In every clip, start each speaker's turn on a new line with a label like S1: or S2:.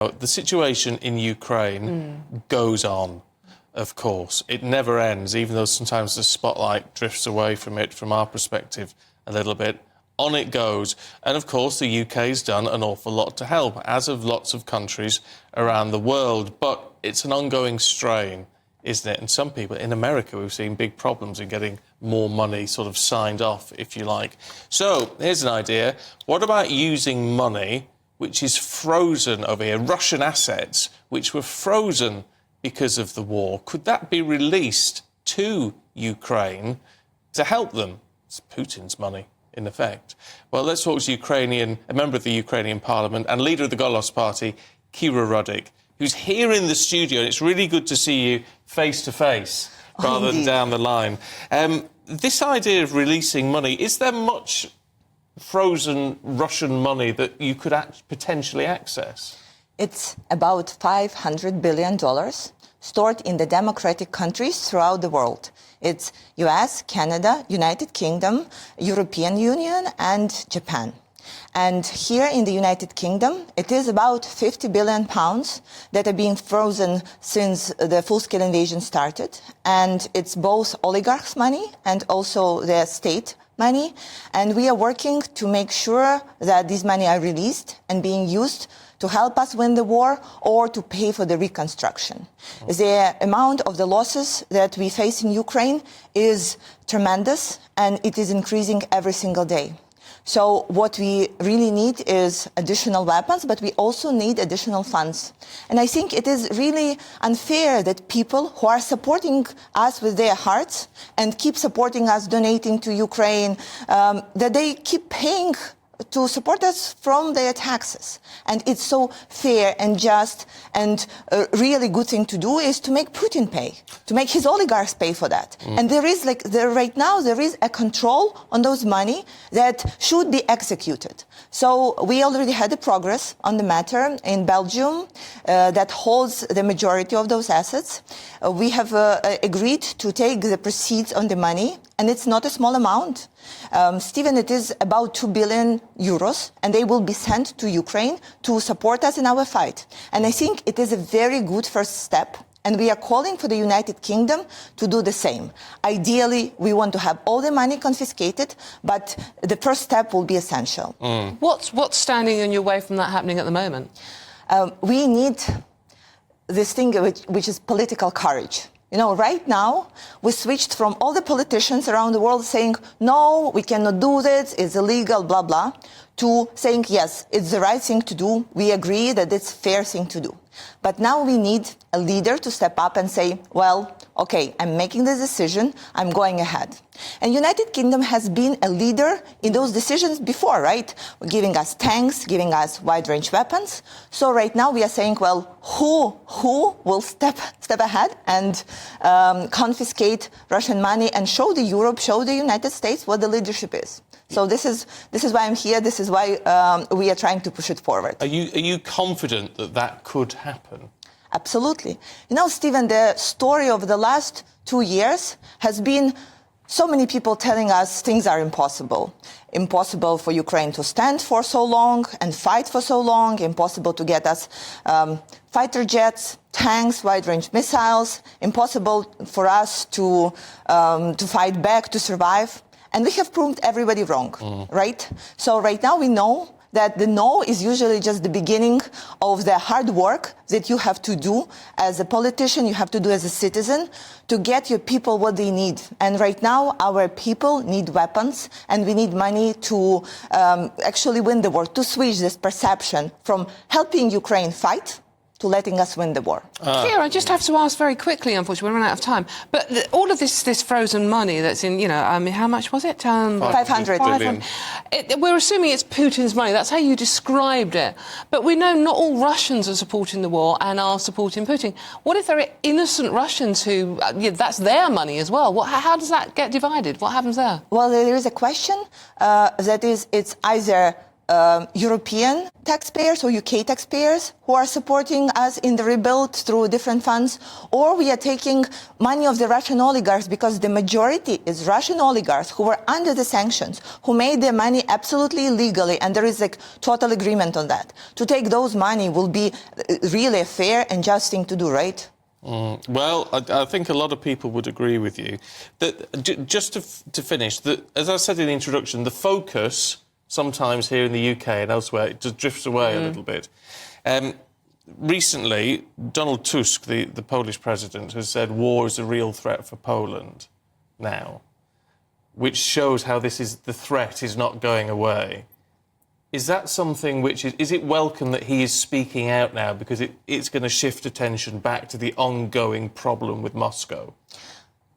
S1: The situation in Ukraine goes on, of course. It never ends, even though sometimes the spotlight drifts away from it, from our perspective, a little bit. On it goes. And, of course, the UK's done an awful lot to help, as have lots of countries around the world. But it's an ongoing strain, isn't it? And some people, in America, we've seen big problems in getting more money sort of signed off, if you like. So, here's an idea. What about using money which is frozen over here, Russian assets, which were frozen because of the war? Could that be released to Ukraine to help them? It's Putin's money, in effect. Well, let's talk to a member of the Ukrainian parliament and leader of the Golos party, Rudik, who's here in the studio. And it's really good to see you face to face rather than down the line. This idea of releasing money, is there much frozen Russian money that you could potentially access?
S2: It's about $500 billion stored in the democratic countries throughout the world. It's US, Canada, United Kingdom, European Union and Japan. And here in the United Kingdom, it is about 50 billion pounds that are being frozen since the full-scale invasion started. And it's both oligarchs' money and also the state money. And we are working to make sure that these money are released and being used to help us win the war or to pay for the reconstruction. The amount of the losses that we face in Ukraine is tremendous, and it is increasing every single day. So what we really need is additional weapons, but we also need additional funds. And I think it is really unfair that people who are supporting us with their hearts and keep supporting us, donating to Ukraine, that they keep paying to support us from their taxes. And it's so fair and just, and a really good thing to do is to make Putin pay, to make his oligarchs pay for that. And there is right now there is a control on those money that should be executed. So we already had a progress on the matter in Belgium that holds the majority of those assets. We have agreed to take the proceeds on the money, and it's not a small amount. Stephen, it is about 2 billion euros, and they will be sent to Ukraine to support us in our fight. And I think it is a very good first step, and we are calling for the United Kingdom to do the same. Ideally, we want to have all the money confiscated, but the first step will be essential.
S3: What's standing in your way from that happening at the moment?
S2: We need this thing which is political courage. You know, right now, we switched from all the politicians around the world saying, no, we cannot do this, it's illegal, blah, blah, to saying, yes, it's the right thing to do. We agree that it's a fair thing to do. But now we need a leader to step up and say, well, okay, I'm making this decision, I'm going ahead. And United Kingdom has been a leader in those decisions before, right? Giving us tanks, giving us wide-range weapons. So right now we are saying, well, who will step ahead and confiscate Russian money and show the Europe, show the United States what the leadership is. So this is why I'm here. This is why we are trying to push it forward.
S1: Are you confident that that could happen?
S2: Absolutely. You know, Stephen, the story of the last 2 years has been so many people telling us things are impossible. Impossible for Ukraine to stand for so long and fight for so long. Impossible to get us fighter jets, tanks, wide-range missiles. Impossible for us to fight back, to survive. And we have proved everybody wrong, right? So right now we know that the no is usually just the beginning of the hard work that you have to do as a politician, you have to do as a citizen to get your people what they need. And right now our people need weapons, and we need money to actually win the war, to switch this perception from helping Ukraine fight to letting us win the war.
S3: Here, I just have to ask very quickly, unfortunately, we're running out of time. But all of this frozen money that's in, you know, I mean, how much was it?
S2: 500
S1: billion.
S3: We're assuming it's Putin's money. That's how you described it. But we know not all Russians are supporting the war and are supporting Putin. What if there are innocent Russians who, that's their money as well? How does that get divided? What happens there?
S2: Well, there is a question that is, it's either European taxpayers or UK taxpayers who are supporting us in the rebuild through different funds, or we are taking money of the Russian oligarchs, because the majority is Russian oligarchs who were under the sanctions, who made their money absolutely illegally, and there is like total agreement on that. To take those money will be really a fair and just thing to do, right?
S1: Well, I think a lot of people would agree with you. That just to finish, that, as I said in the introduction, the focus sometimes here in the UK and elsewhere, it just drifts away a little bit. Recently, Donald Tusk, the Polish president, has said war is a real threat for Poland now, which shows how the threat is not going away. Is that something which is it welcome that he is speaking out now, because it's going to shift attention back to the ongoing problem with Moscow?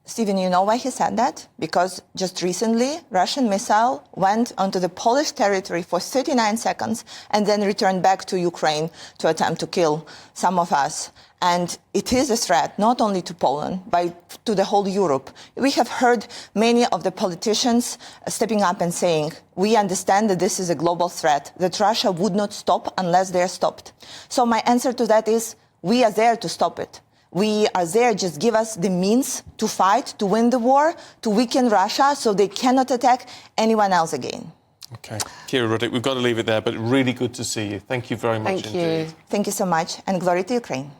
S2: Stephen, you know why he said that? Because just recently, Russian missile went onto the Polish territory for 39 seconds and then returned back to Ukraine to attempt to kill some of us. And it is a threat, not only to Poland, but to the whole Europe. We have heard many of the politicians stepping up and saying, we understand that this is a global threat, that Russia would not stop unless they are stopped. So my answer to that is, we are there to stop it. We are there, just give us the means to fight, to win the war, to weaken Russia so they cannot attack anyone else again.
S1: OK. Kira Rudik, we've got to leave it there, but really good to see you. Thank you very much indeed.
S3: Thank you.
S2: Thank you so much, and glory to Ukraine.